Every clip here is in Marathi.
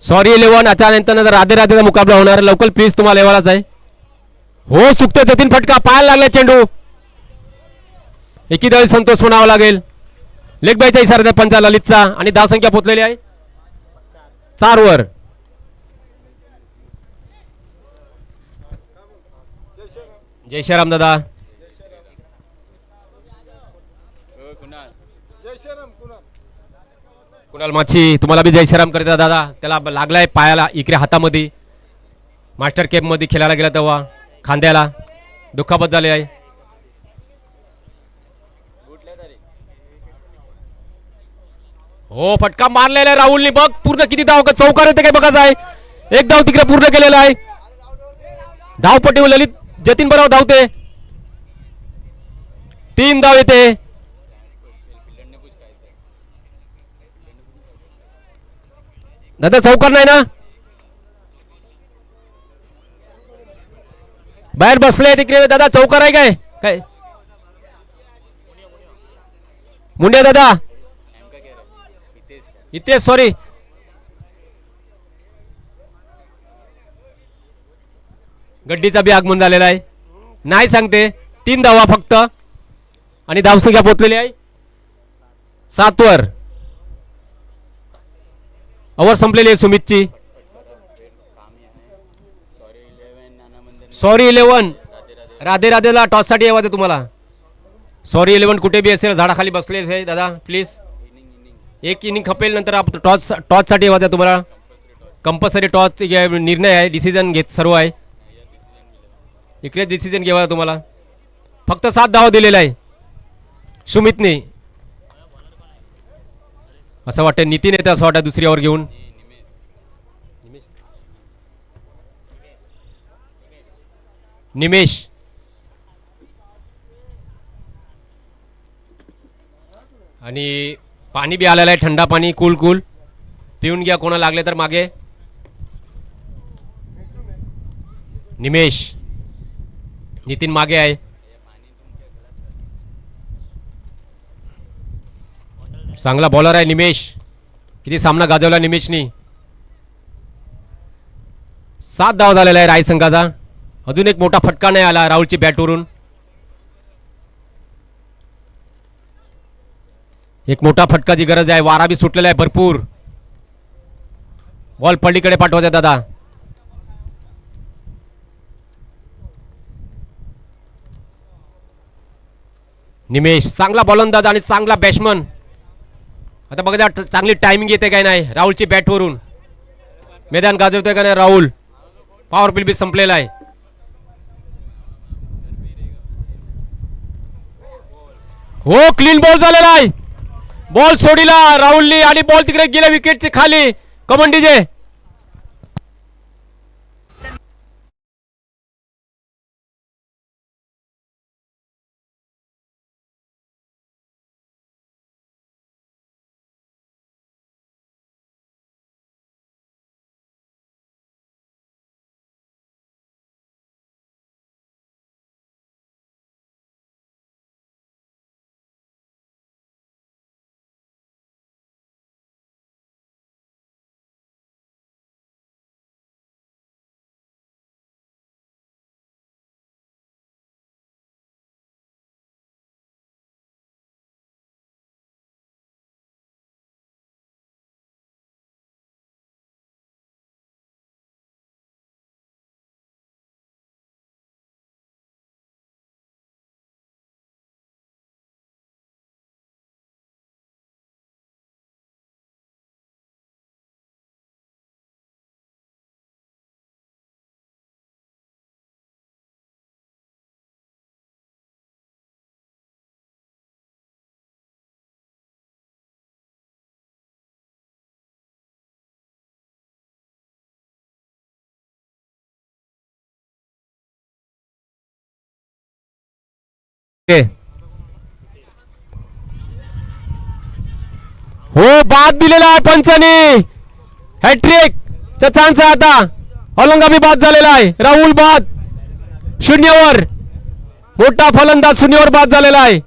सॉरी 11 अचानक राधे राधेचा मुकाबला होणार लवकर प्लीज तुम्हाला लेवालाच आहे. हो चुकते जतीन फटका पायाला लागला चेंडू एकीदळी संतोष म्हणावा लागेल. लेग बायचा इशारा पंचा ललितचा आणि धावसंख्या पोचलेली आहे 4 वर. जय श्रीराम दादा. कुणाल माछी तुम्हाला बी जय श्रीराम करता दादा. त्याला लागलाय पायाला इकडे हातामध्ये मास्टर कॅम्प मध्ये खेळायला गेला तेव्हा खांद्याला दुखापत झाले आहे. हो फटका मारलेला आहे राहुलने. बघ पूर्ण किती धाव चौकार येते काय बघायचं आहे. एक धाव तिकडे पूर्ण केलेला आहे. धावपट्टी ललित जतीन बरोबर धावते 3 धाव येते. दादा चौकार नाही ना बाहेर बसले तिकडे दादा चौकार आहे काय काय मुंडे दादा इथे सॉरी गड्डीचा बी आगमन झालेला आहे नाही सांगते 3 धावा फक्त आणि धावसंख्या पोचलेली आहे 7 वर. ओव्हर संपलेली आहे सुमितची. सॉरी 11 राधे राधेला टॉस साठी यावं तुम्हाला. सॉरी 11 कुठे बी असेल झाडाखाली बसले आहे दादा प्लीज. एक इनिंग खपेल नंतर आपण टॉस साठी यावं तुम्हाला. कंपल्सरी टॉस निर्णय आहे डिसिजन घेत सर्व आहे इकडे डिसिजन घ्यावा तुम्हाला. फक्त 7 धावा दिलेला आहे सुमितने. असं वाटतं नितीन येते असं वाटतं दुसरी ओव्हर घेऊन. निमेश आणि पाणी बी आलेलं आहे थंडा पाणी कूल कूल पिऊन घ्या कोणा लागले तर मागे. निमेश नितीन मागे आहे. चांगला बॉलर आहे निमेश. किती सामना गाजवला निमेशनी. 7 धाव झालेला आहे राय संघाचा. अजून एक मोठा फटका नाही आला राहुलची बॅटवरून. एक मोठा फटकाची गरज आहे. वारा बी सुटलेला आहे भरपूर. बॉल पल्लीकडे पाठवायचा दादा. निमेश चांगला बॉलंदाज आणि चांगला बॅट्समन. आता बघा चांगली टायमिंग येते काय नाही राहुलची बॅटवरून. मैदान गाजवतोय का नाही राहुल. पॉवर प्ले बी संपलेला आहे. हो क्लीन बॉल झालेला आहे. बॉल सोडीला राहुलनी आणि बॉल तिकडे गेला विकेटचे खाली कमंडीजे. हो बाद दिलेला आहे पंचाने. हॅट्रिक चा चान्स आहे आता. औरंगाबाद बाद झालेला आहे. राहुल बाद 0 वर. मोठा फलंदाज 0 वर बाद झालेला आहे.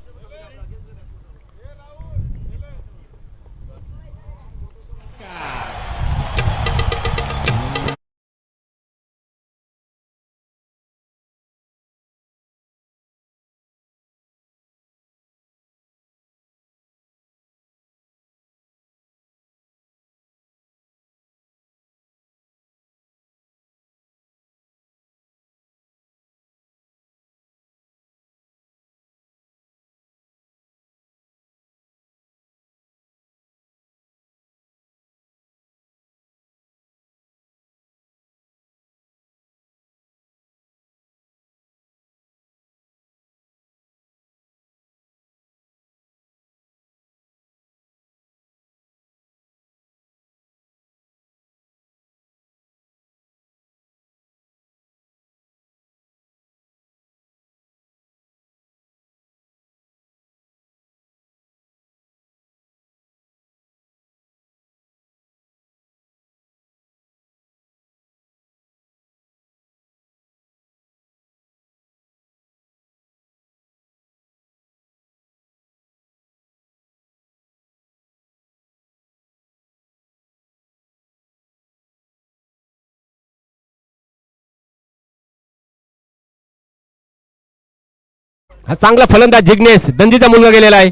हा चांगला फलंदाज जिग्नेश धनजीचा मुलगा गेलेला आहे,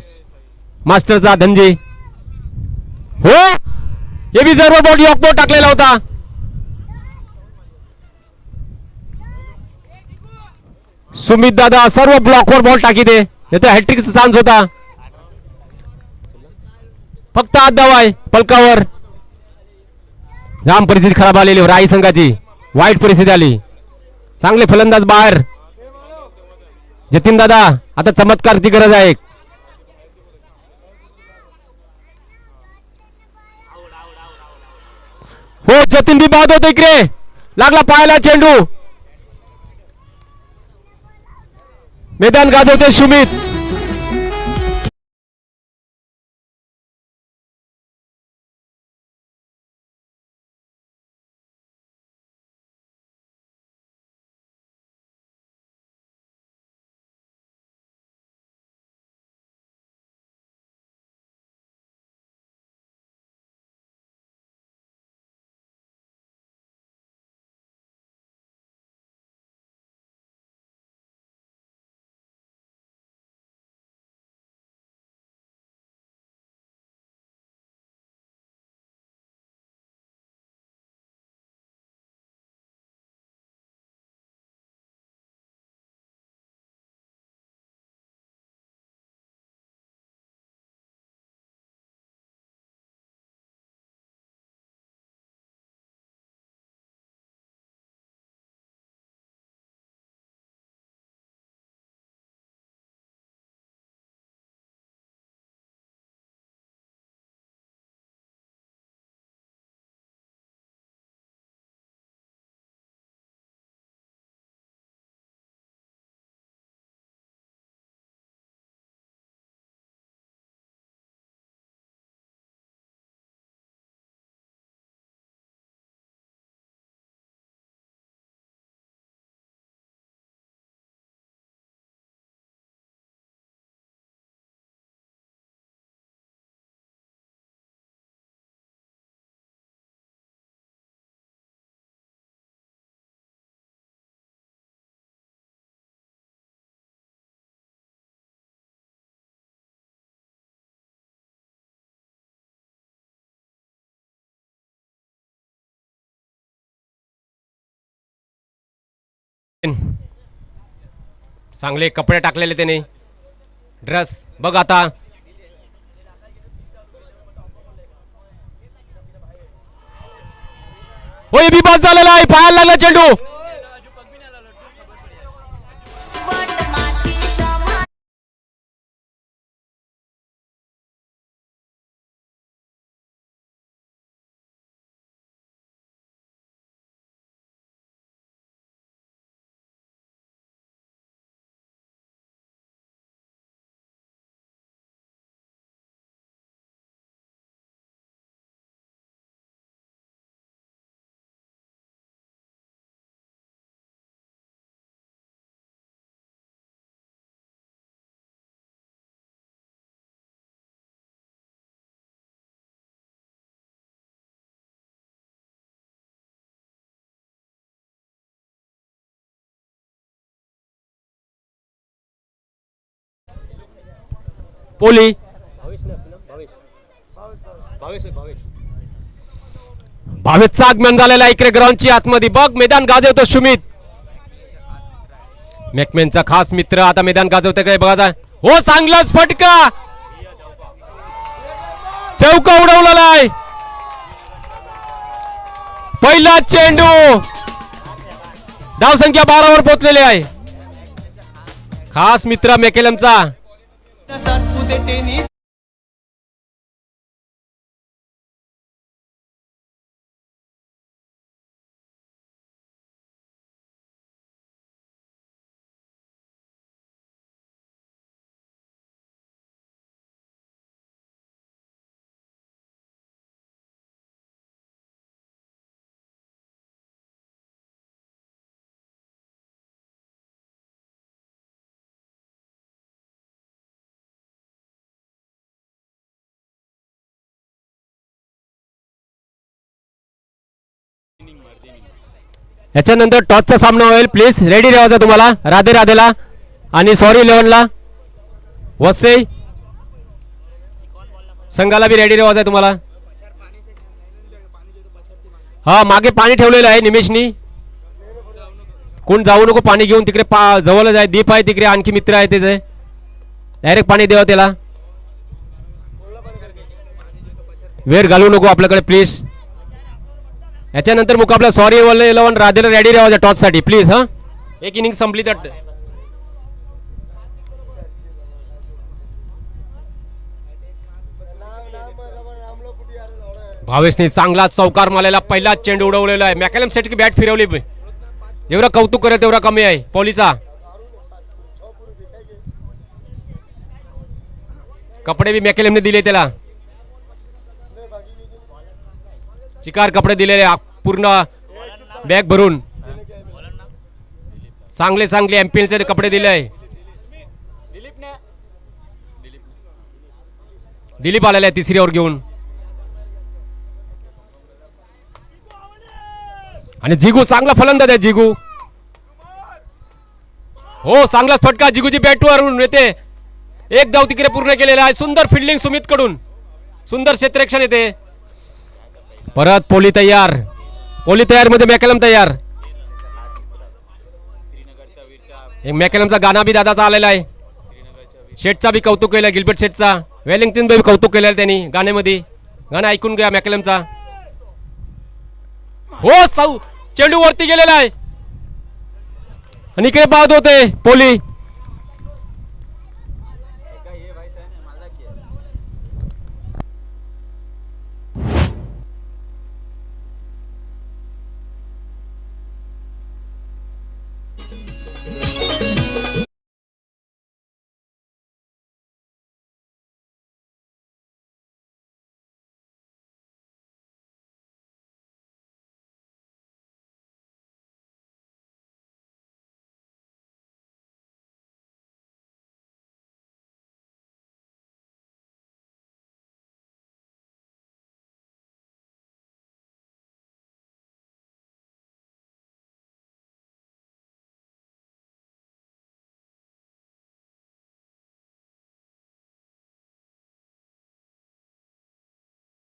मास्टरचा धनजी. हो हे be serve ball York ball टाकलेला होता. सुमित दादा सर्व ब्लॉकवर बॉल टाकी दे, नाही हॅट्रिकचा चान्स होता. फक्त 8 धावा आहे पलकावर. जाम परिस्थिती खराब आलेली राई संघाची, वाईट परिस्थिती आली. चांगले फलंदाज बाहेर. जतीन दादा आता चमत्कारची गरज आहे. हो जतीन बी बाद होतो इकडे, लागला पायाला चेंडू. मैदान गाजवते सुमित. चांगले कपडे टाकलेले त्याने, ड्रेस बघ आता. होय बी बाद झालेला आहे, पायाला लागला चेंडू. पोली भावेशचा आगमन झालेला इकडे ग्राउंडची आतमध्ये. बघ मैदान गाजवतो सुमित, मॅकमॅनचा खास मित्र आता मैदान गाजवतो काय बघा. हो चांगलाच फटका, चौका उडवलेला आहे. पहिला चेंडू, धावसंख्या 12 वर पोहोचलेली आहे. खास मित्र मॅकेलमचा. याच्यानंतर टॉसचा सामना होईल. प्लीज रेडी राहायचा तुम्हाला. राधे राधेला आणि सॉरी 11ला वसई संघाला बी रेडी रेवाज आहे तुम्हाला. हा मागे पाणी ठेवलेलं आहे निमेशनी. कोण जाऊ नको पाणी घेऊन तिकडे जवळच आहे दीप आहे तिकडे आणखी मित्र आहे त्याचे डायरेक्ट पाणी द्यावं त्याला. वेळ घालवू नको आपल्याकडे प्लीज. याच्यानंतर मुकाबला सॉरी 11 राधेला रेडी राहायचा टॉस साठी प्लीज. हा एक इनिंग संपली तर भावेशने चांगला चौकार मारलेला पहिला चेंडू उडवलेला आहे. मॅकॅलम सेटची बॅट फिरवली. जेवढं कौतुक करेल तेवढा कमी आहे पॉलीचा. कपडे बी मॅकॅलमने दिले त्याला. चिकार कपडे दिलेले पूर्ण बॅग भरून. चांगले चांगले एमपीएलचे कपडे दिले आहे. दिलीप आलेला आहे तिसरी ओव्हर घेऊन. आणि जिगू चांगला फलंदाज आहे जिगू. हो चांगला फटका जिगूची बॅटवरून येते. एक धाव तिकडे पूर्ण केलेला आहे. सुंदर फिल्डिंग सुमित कडून. सुंदर क्षेत्ररक्षण येते. परत पोली तयार. पोली तयार मध्ये मॅकॅलम तयार. मॅकॅलमचा गाणा बी दादाचा आलेला आहे. शेटचा बी कौतुक केलं गिल्बर्ट शेटचा. वेलिंग्टन बी कौतुक केलेलं त्यांनी गाण्यामध्ये. गाणं ऐकून घ्या मॅकॅलमचा. हो चेंडू वरती गेलेला आहे आणि इकडे बाद होते पोली.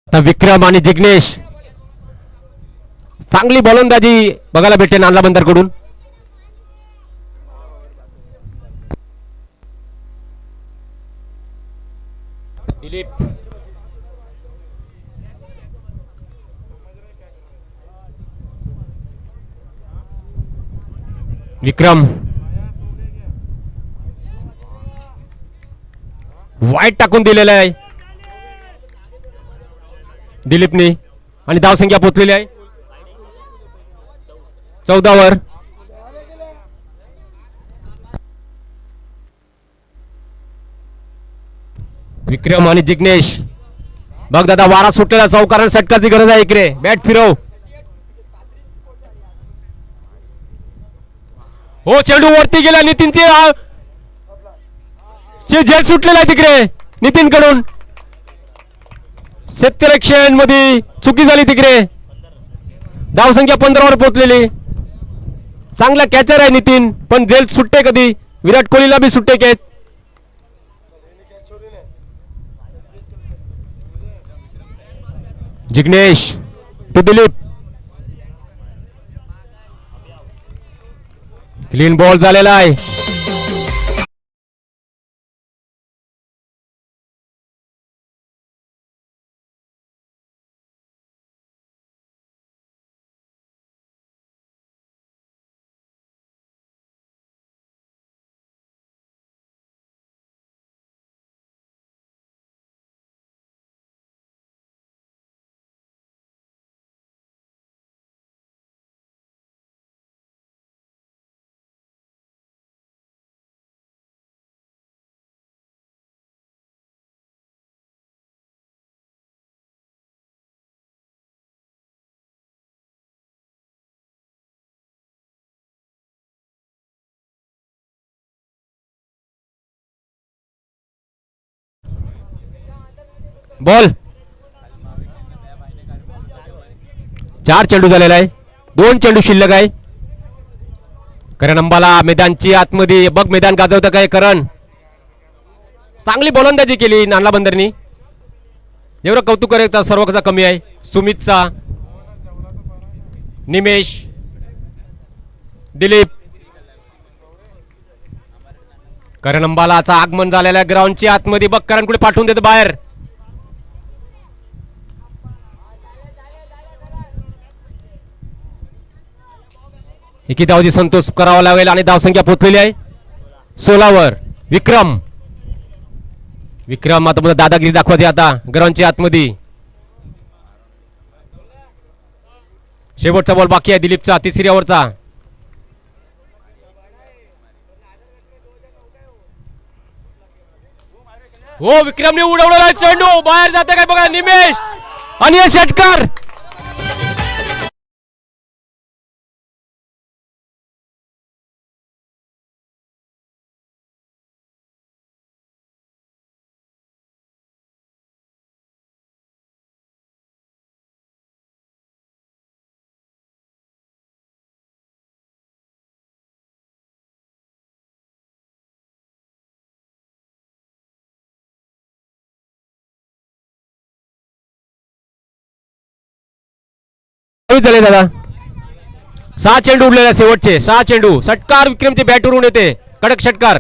आता विक्रम आणि जिग्नेश चांगली गोलंदाजी बघायला भेटते नांदला बंदर कडून. दिलीप विक्रम वाईट टाकून दिलेला आहे दिलीपने आणि धावसंख्या पोचलेली आहे 14 वर. विक्रम आणि जिग्नेश बघ दादा वारा सुटलेला चौकारण षटकाची गरज आहे. इकडे बॅट फिरव. हो चेंडू वरती गेला. नितीनचे झेल सुटलेला आहे तिकडे नितीन कडून. क्षेत्ररक्षण मध्ये चुकी झाली तिकडे. धावसंख्या 15 वर पोहोचलेली. चांगला कॅचर आहे नितीन पण जेल सुट्टे कधी. विराट कोहलीला बी सुट्टे catch. Jignesh to Dilip. Clean ball झालेला आहे. बॉल 4 चेंडू झालेला आहे. 2 चेंडू शिल्लक आहे. करण अंबाला मैदानची आतमध्ये बघ मैदान गाजवतं काय करण. चांगली गोलंदाजी केली नानला बंदरनी. एवढं कौतुक करायचं सर्वचा कमी आहे. सुमितचा, निमेश, दिलीप. करण अंबालाचा आगमन झालेला ग्राउंडची आतमध्ये बघ करण कुठे पाठवून देतो बाहेर. एकी धावची संतोष करावा लागेल आणि धावसंख्या पोहोचलेली आहे 16 वर. विक्रम विक्रम आता दादागिरी दाखवायची आता ग्राउंडच्या आतमध्ये. शेवटचा बॉल बाकी आहे दिलीपचा, तिसऱ्या ओव्हरचा. हो विक्रमने उडवलेला चेंडू बाहेर जाते काय बघा निमेश आणि हे षटकार. झाले दादा 6 चेंडू उडलेले शेवटचे 6 चेंडू. षटकार विक्रमचे बॅटवरून येते कडक षटकार.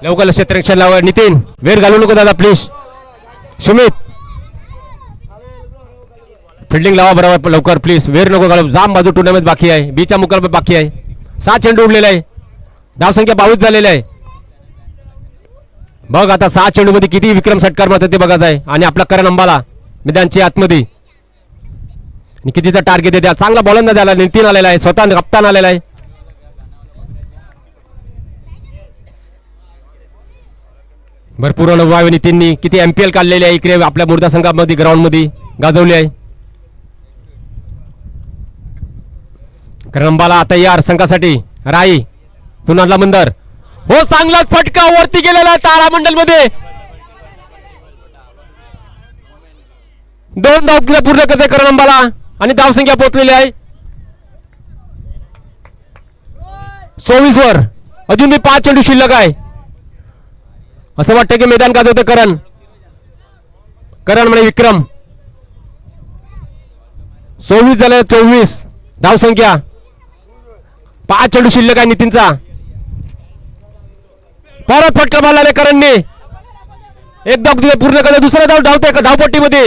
लवकर क्षेत्ररक्षण लावा नितीन. वेळ घालू नको दादा प्लीज. सुमित फिल्डिंग लावा बरोबर लवकर प्लीज. वेळ नको घालू. जाम बाजू टुर्नामेंट बाकी आहे. बीचा मुकाबला बाकी आहे. 6 चेंडू उडलेला आहे. धावसंख्या 22 झालेली आहे. बघ आता 6 चेंडू मध्ये किती विक्रम षटकार मारतात ते बघायचं आहे. आणि आपला करण अंबाला मैदानची आतमध्ये कितीचा टार्गेट आहे. चांगला बॉलंदाज आला. नितीन आलेला आहे. स्वतः कप्तान आलेला आहे. भरपूर अनुभव नितीननी किती MPL काढलेले आहे इकडे आपल्या मुर्दा संघामध्ये ग्राउंड मध्ये गाजवले आहे. करण अंबाला आता यार संघासाठी राई तुनाला मंदर. हो चांगलाच फटका वरती गेलेला आहे तारामंडल मध्ये. 2 धाव पूर्ण करते करण अंबाला आणि धावसंख्या पोहोचलेली आहे 24 वर. अजून मी 5 चेंडू शिल्लक आहे. असं वाटतं की मैदान गाजवतं करण. करण म्हणजे विक्रम. 24 झाले 24 धावसंख्या. 5 चेंडू शिल्लक आहे नितीनचा. परत फटका मारला करणने. एक धाव पूर्ण करते. दुसरा धाव धावते धावपट्टीमध्ये.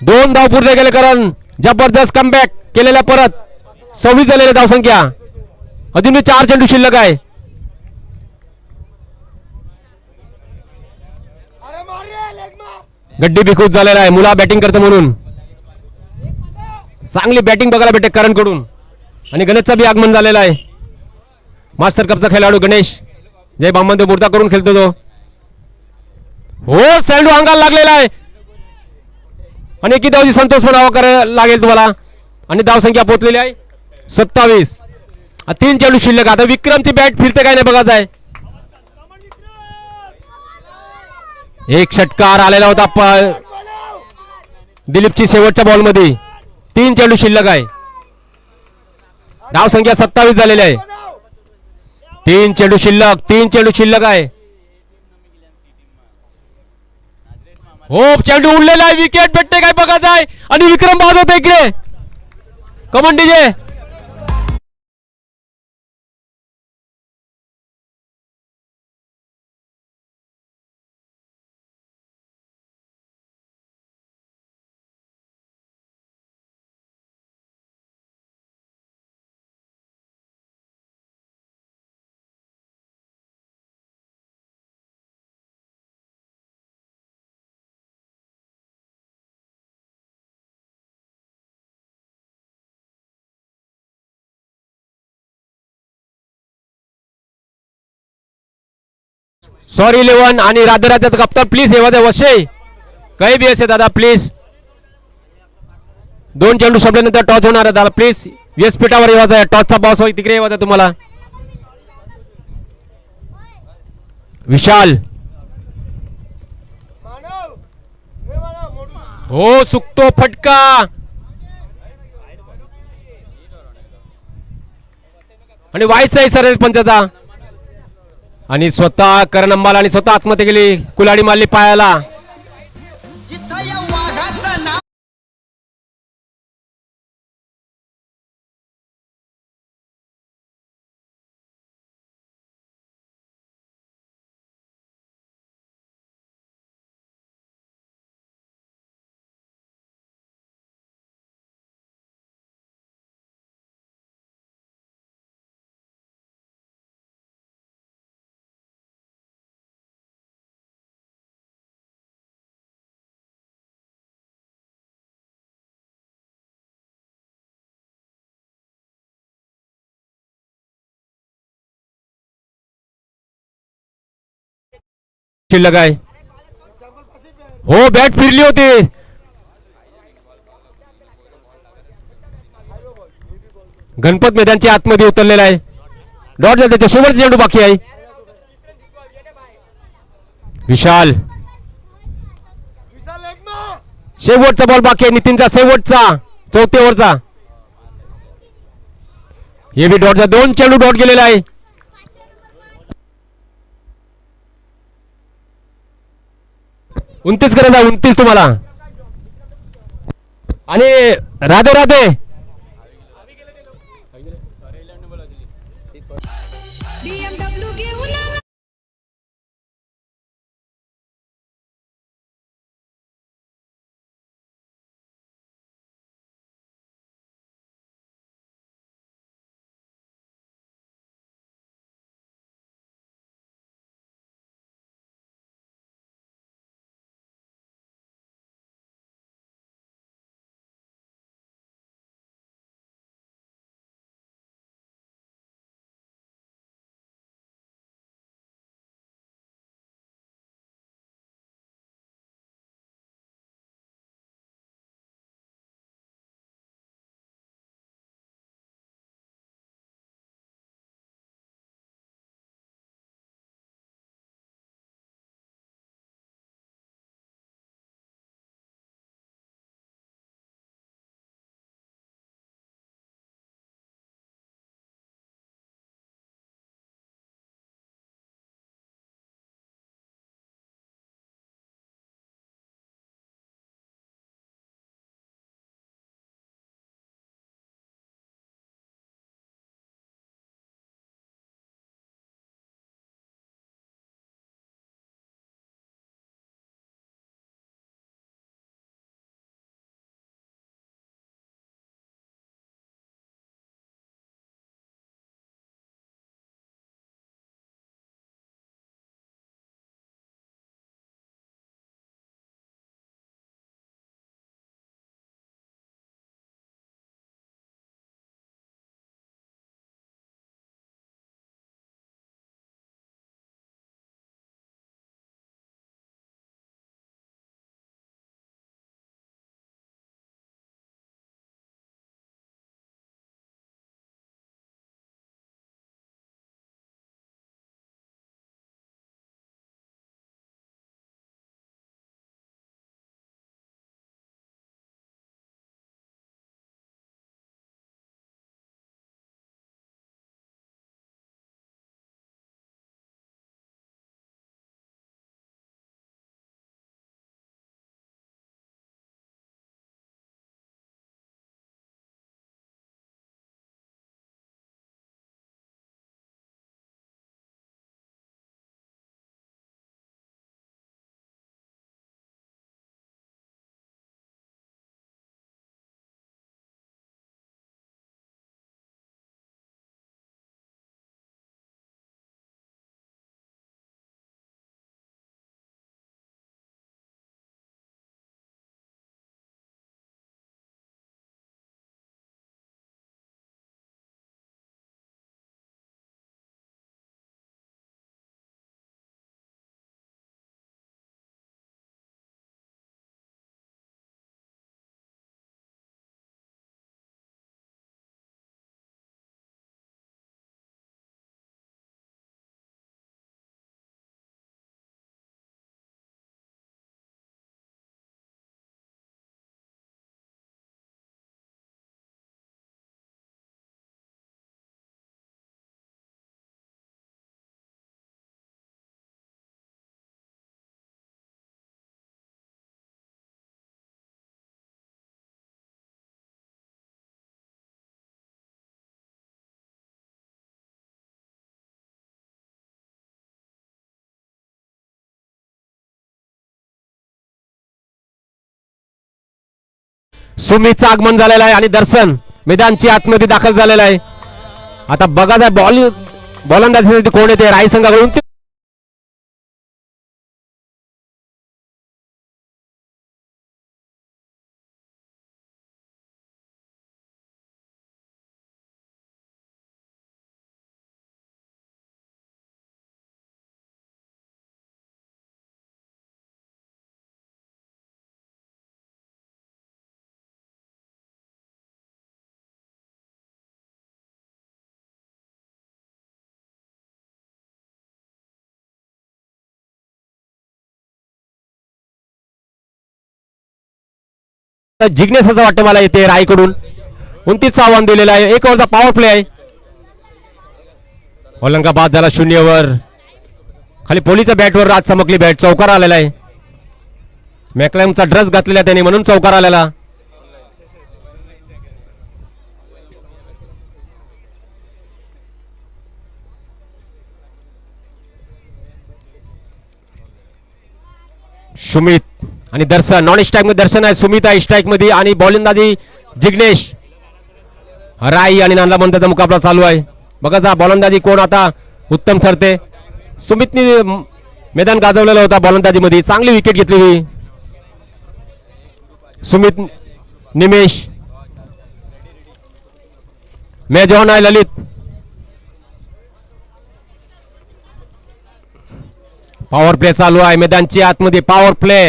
2 धाव पूर्ण केले करण. जबरदस्त कमबॅक केलेला परत. 26 झालेल्या धावसंख्या. अजून 4 चेंडू शिल्लक आहे. गड्डी बिखूत झालेला आहे. मुला बॅटिंग करतो म्हणून चांगली बॅटिंग बघायला भेटते करण कडून. आणि गणेशचा बी आगमन झालेला आहे. मास्टर कपचा खेळाडू गणेश जय बामंदे मुर्दा करून खेळतो तो. हो चेंडू अंगाला लागलेला आहे आणि किती धावची संतोष म्हणावा करायला लागेल तुम्हाला. आणि धावसंख्या पोहोचलेली आहे 27. 3 चेंडू शिल्लक. आता विक्रमची बॅट फिरते काय नाही बघायचं आहे. एक षटकार आलेला होता दिलीपची शेवटच्या बॉल मध्ये. 3 चेंडू शिल्लक आहे. धावसंख्या 27 झालेली आहे. 3 चेंडू शिल्लक. 3 चेंडू शिल्लक आहे. हो चेंडू उडलेला आहे. विकेट भेटते काय बघायचं आहे. आणि विक्रम बाद होते इकडे. कमन डीजे. सॉरी 11 आणि राधेराजाचा कप्तान प्लीज येवा द्या वशे काही बी असे दादा प्लीज. 2 चेंडू संपल्यानंतर टॉस होणार आहे दादा प्लीज. व्यासपीठावर येवायचा आहे. टॉसचा बॉस होईल तिकडे येवा द्या तुम्हाला. विशाल हो सुकतो फटका आणि व्हायचं आहे सर पंचाचा आणि स्वतः करण अंबाला आणि स्वतः आत्महत्या केली कुलाडी मारली पायाला जिथं या वाघाचं नाव शिल्लक आहे हो बॅट फिरली होती गणपत मैदानच्या आतमध्ये उतरलेला आहे डॉट झाले त्याच्या शेवटचा चेंडू बाकी आहे विशाल शेवटचा बॉल बाकी आहे नितीनचा शेवटचा चौथ्या ओव्हरचा हे बी डॉटचा 2 चेंडू डॉट गेलेला आहे 29 करायचा 29 तुम्हाला आणि राधे राधे BMW घेऊन आला सुमितचं आगमन झालेलं आहे आणि दर्शन मैदानची आतमध्ये दाखल झालेला आहे. आता बघा जा गोलंदाजीसाठी कोण येते राई संघाकडून. जिग्नेश असं वाटतं मला येते राईकडून. 29चं आव्हान दिलेलं आहे. 1 ओव्हरचा पॉवर प्ले आहे. औरंगाबाद झाला 0 खाली पोलीच्या बॅटवर आज चमकली बॅट. चौकार आलेला आहे. मॅकलॅमचा ड्रेस घातलेला त्याने म्हणून चौकार आलेला. सुमित आणि दर्शन नॉन स्ट्राईक मध्ये दर्शन आहे. सुमित आहे स्ट्राईक मध्ये आणि बॉलिंगबाजी जिग्नेश. राई आणि नांदला मंदाचा मुकाबला चालू आहे. बघा जा बॉलंदाजी कोण आता उत्तम ठरते. सुमितने मैदान गाजवलेलं होता बॉलंदाजी मध्ये. चांगली विकेट घेतली सुमित. निमेश मेजॉन आहे ललित. पॉवर प्ले चालू आहे मैदानची आतमध्ये. पॉवर प्ले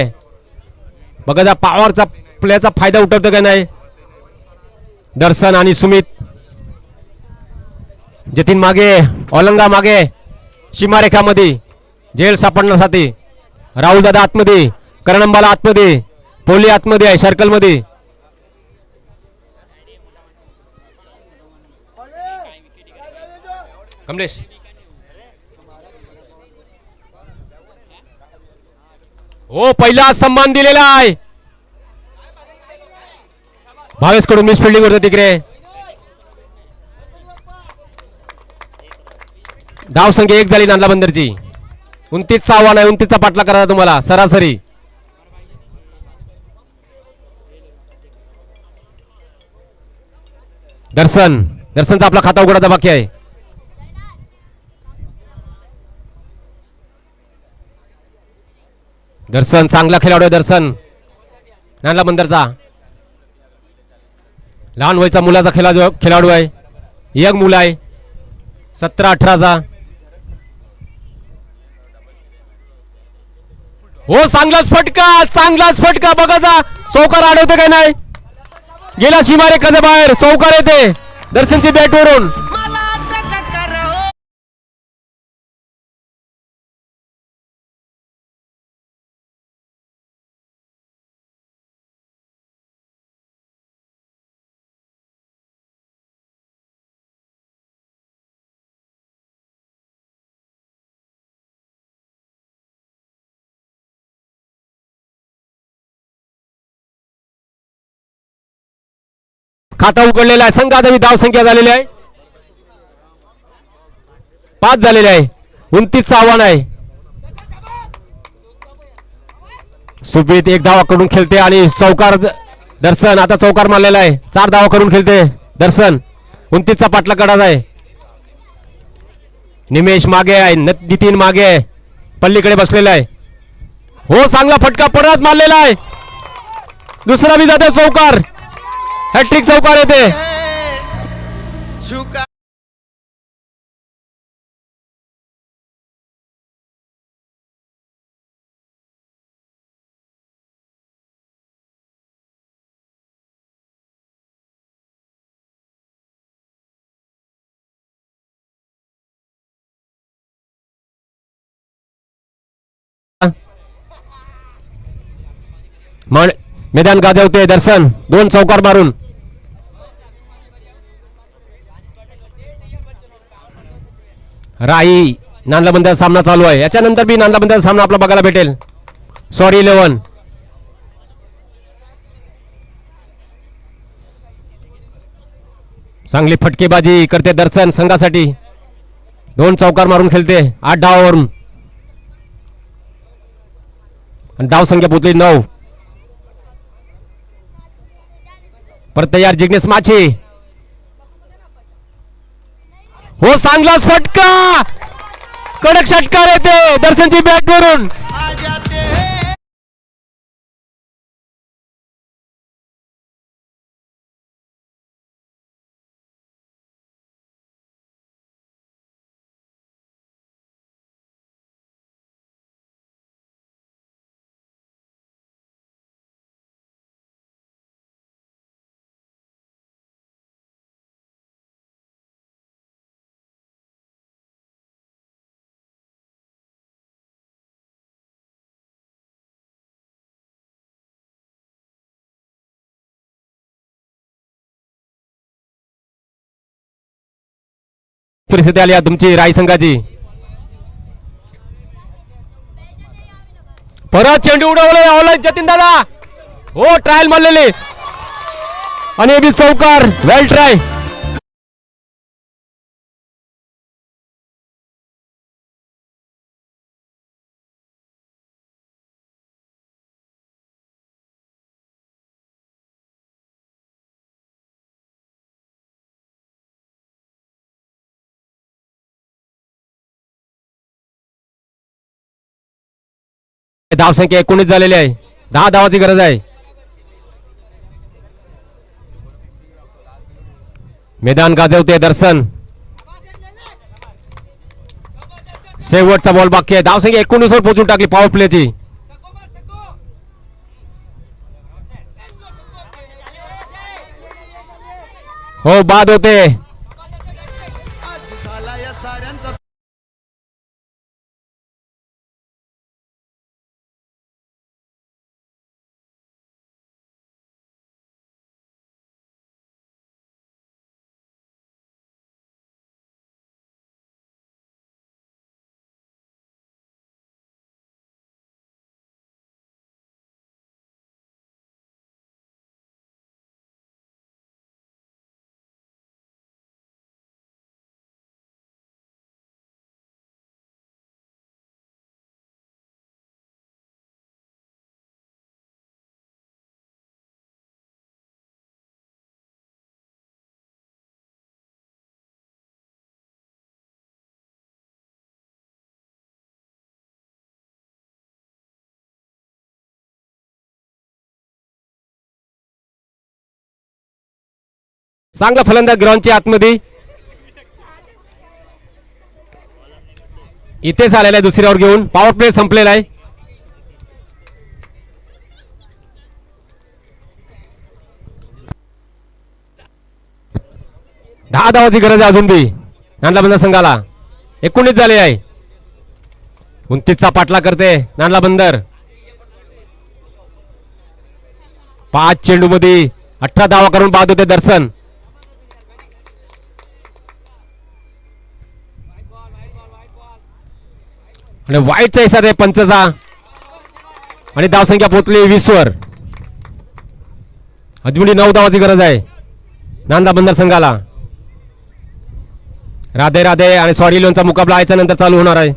बघा जा पॉवरचा प्लेचा फायदा उठवतो का नाही. दर्शन आणि सुमित. जतीन मागे औलंगा मागे सीमारेखामध्ये जेल सापडण्यासाठी. राहुल दादा आतमध्ये. करणंबाला आतमध्ये. पोली आतमध्ये आहे सर्कल मध्ये. कमलेश हो पहिला सन्मान दिलेला आहे. भावेश कडून मिस फिल्डिंग होतं तिकडे. धाव संख्या 1 झाली नांदला बंदरची. 29चं आव्हान आहे. 29चा पाठला करायचा तुम्हाला सरासरी. दर्शनचा आपला खाता उघडायचा बाकी आहे. दर्शन चांगला खेळाडू आहे. दर्शन नांदला बंदरचा लहान वयचा मुलाचा खेळाडू आहे. यंग मुलं आहे 17-18चा. हो चांगलाच फटका बघा जा. चौकार अडवते काय नाही. गेला सीमारेखाच्या बाहेर. चौकार येते दर्शनची बॅटवरून. मला तक करो खाता उघडलेला आहे. संघात धाव संख्या झालेली आहे 5 झालेले आहे. 29चं आव्हान आहे. सुप्रीत 1 धावा करून खेळते आणि चौकार. दर्शन आता चौकार मारलेला आहे. 4 धावा करून खेळते दर्शन. 29चा पाटला काढायचा आहे. निमेश मागे आहे. नितीन मागे आहे. पल्लीकडे बसलेला आहे. हो चांगला फटका परत मारलेला आहे. दुसरा बी जाते चौकार. हॅट्रिक चौकार येते. झुका मैदान गाजवते दर्शन 2 चौकार मारून. राई नांदला बंदर सामना चालू आहे. याच्यानंतर बी नांदला बंदर सामना आपला बघायला भेटेल. सॉरी 11 चांगली फटकेबाजी करते दर्शन संघासाठी. 2 चौकार मारून खेळते 8 धावावरून. आणि धाव संख्या पोचली 9. परत तयार जिग्नेश माछी. हो चांगलाच फटका. कडक षटकार येते दर्शनची बॅट वरून. आ जाते हैं परिस्थिती आली आहे तुमची राई संघाची. परत चेंडू उडवले जतीन दादा. हो ट्रायल मारलेले आणि बी चौकार. वेल ट्राय. धावसंख्या 19 झालेली आहे. 10 धावाची गरज आहे. मैदान गाजवते दर्शन. शेवटचा बॉल बाकी आहे. धावसंख्या 19 वर पोहोचून टाकली पॉवर प्लेची. हो बाद होते. आज झाला या साऱ्यांचा चांगला फलंदाज ग्राउंडच्या आतमध्ये. इथेच आलेला आहे दुसऱ्यावर घेऊन. पॉवर प्ले संपलेला आहे. दहा धावाची गरज आहे अजून बी नांदला बंदर संघाला. 19 झाले आहे. 29चा पाठला करते नांदला बंदर. 5 चेंडू मध्ये 18 धावा करून बाद होते दर्शन. आणि वाईटचा इशारा आहे पंचचा. आणि धावसंख्या पोहोचली 20 वर. अजूनही 9 धावाची गरज आहे नांदा बंदर संघाला. राधे राधे आणि सॉरी लोनचा मुकाबला याच्या नंतर चालू होणार आहे.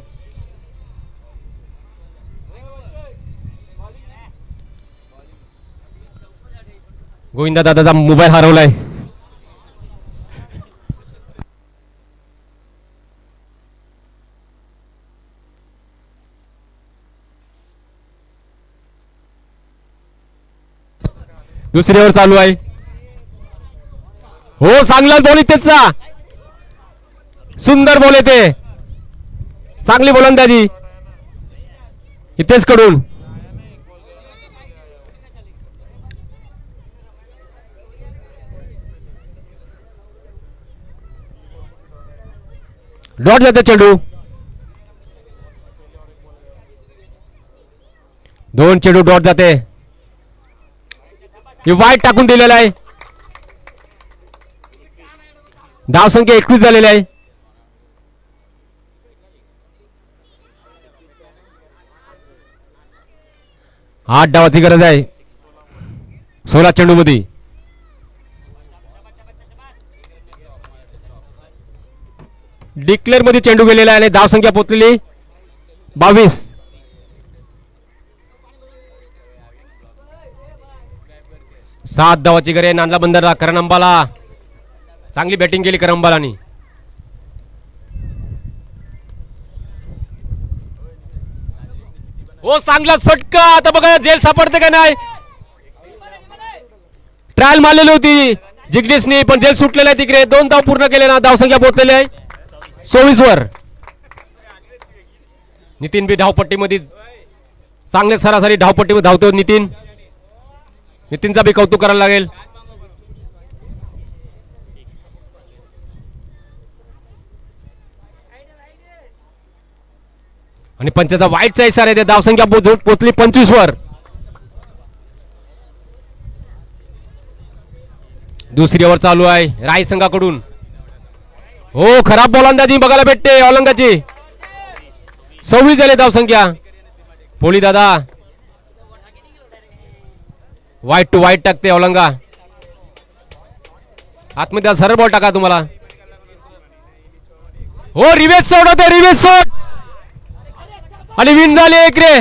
गोविंदा दादाचा मोबाईल हरवलाय. दुसरी ओव्हर चालू आहे. हो चांगला बॉल इथेचा. सुंदर बॉल येते. चांगली गोलंदाजी इथेच कडून. डॉट जाते चेंडू. 2 चेंडू डॉट जाते. वाईट टाकून दिलेला आहे. धावसंख्या 21 झालेली आहे. आठ डावाची गरज आहे 16 चेंडू मध्ये. डिक्लेअर मध्ये चेंडू गेलेला आहे आणि धावसंख्या पोहोचलेली 22. 7 धावाची गरे नांदला बंदरला करण अंबाला. चांगली बॅटिंग केली करण अंबालानी. हो चांगलाच फटका. आता बघा जेल सापडते का नाही. ट्रायल मारलेली होती जिग्नेशनी पण जेल सुटलेला आहे तिकडे. 2 धाव पूर्ण केले ना. धावसंख्या पोहोचलेली आहे 24 वर. नितीन बी धावपट्टीमध्ये चांगले सरासरी धावपट्टीमध्ये धावतो नितीन. नितीनचा बी कौतुक करायला लागेल. आणि पंचाचा वाईटचा इशारा आहे. धावसंख्या पोचली 25 वर. दुसरी ओव्हर चालू आहे राय संघाकडून. हो खराब गोलंदाजी बघायला भेटते औलंगाची. 26 झाले धावसंख्या. पोळी दादा वाईट टू वाईट टाकते औलंगा. आतमध्ये सरळ बॉल टाका तुम्हाला. हो रिवेस सोड होते रिवेस सोड आणि विन झाले एक रे.